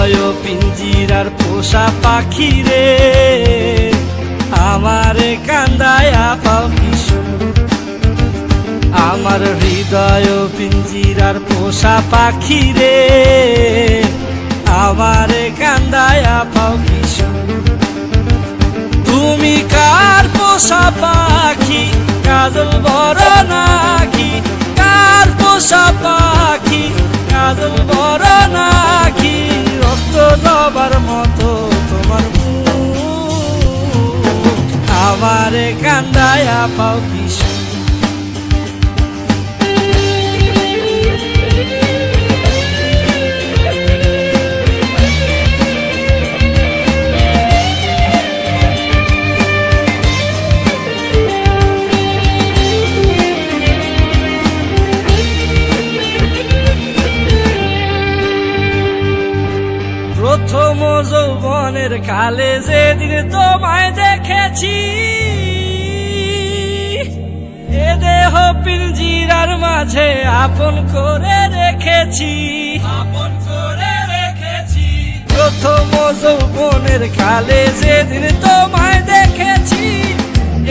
হৃদয় পিঞ্জিরার পোষা পাখি রে, আমারে কান্দায়া পাও কিশোর। আমার হৃদয় পিঞ্জিরার পোষা পাখি রে, আমারে কান্দায়া পাও কিশোর। তুমি কার পোষা পাখি, কাজল বড় নাকি? কার পোষা পাখি, কাজল বড় নাকি? রক্ত জবার মতো তোমার মুখ, আমারে কান্দায়া পাও কিশোর। প্রথম যৌবনের কালে যেদিন তোমায় দেখেছি, এ দেহ পিঞ্জিরার মাঝে আপন করে রেখেছি, আপন করে রেখেছি। প্রথম যৌবনের কালে যেদিন তোমায় দেখেছি,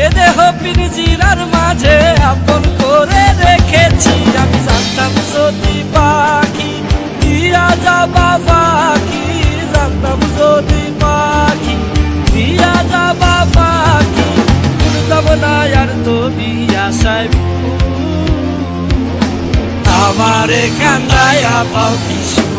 এ দেহ পিঞ্জিরার মাঝে আপন করে রেখেছি। আমি জানতাম যদি পাখি দিয়া যাবা পাখি, জানতাম যদি পাখি দিয়া যাবা পাখি, উড়তাম না আর তো বিয়াসায় আমারে কান্দায়া পাও কিশোর।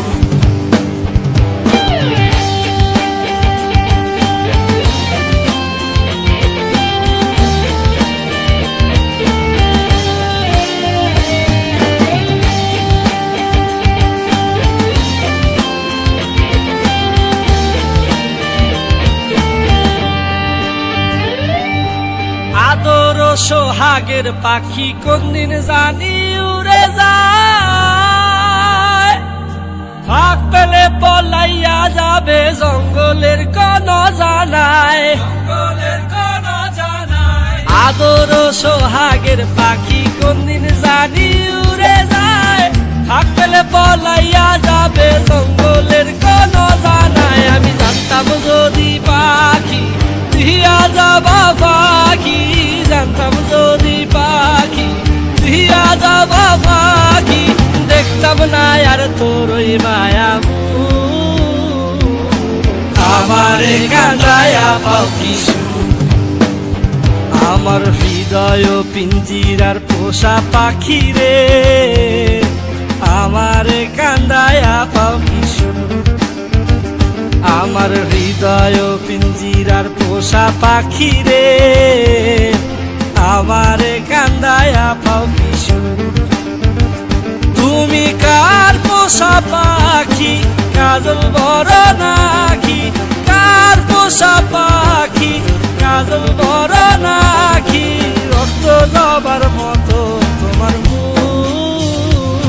আদর সোহাগের পাখি কোনদিন জানি উড়ে যায়, ফাঁক পেলে পলাইয়া যাবে জঙ্গলের কোন জানায়, জঙ্গলের কোন জানায়। আদর সোহাগের পাখি কোনদিন জানি উড়ে যায়, ফাঁক পেলে পলাইয়া যাবে জঙ্গলের কোন জানায়। আমি জানতাম যদি পাখি দিয়া যাবা পাখি, জানতাম যদি পাখি দিয়া যাবা পাখি, দেখতাম না আর তোর ওই মায়া আমারে কান্দায়া পাও কিশোর। আমার হৃদয় পিঞ্জিরার পোষা পাখি রে, আমারে কান্দায়া পাও কিশোর। আমার হৃদয় পিঞ্জিরার পোষা পাখি রে, আমারে কান্দায়া পাও কিশোর। তুমি কার পোষা পাখি, কাজল বড় নাকি? কার পোষা পাখি, কাজল বড় নাকি? রক্ত জবার মতো তোমার মুখ,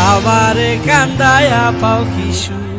আমারে কান্দায়া পাও কিশোর।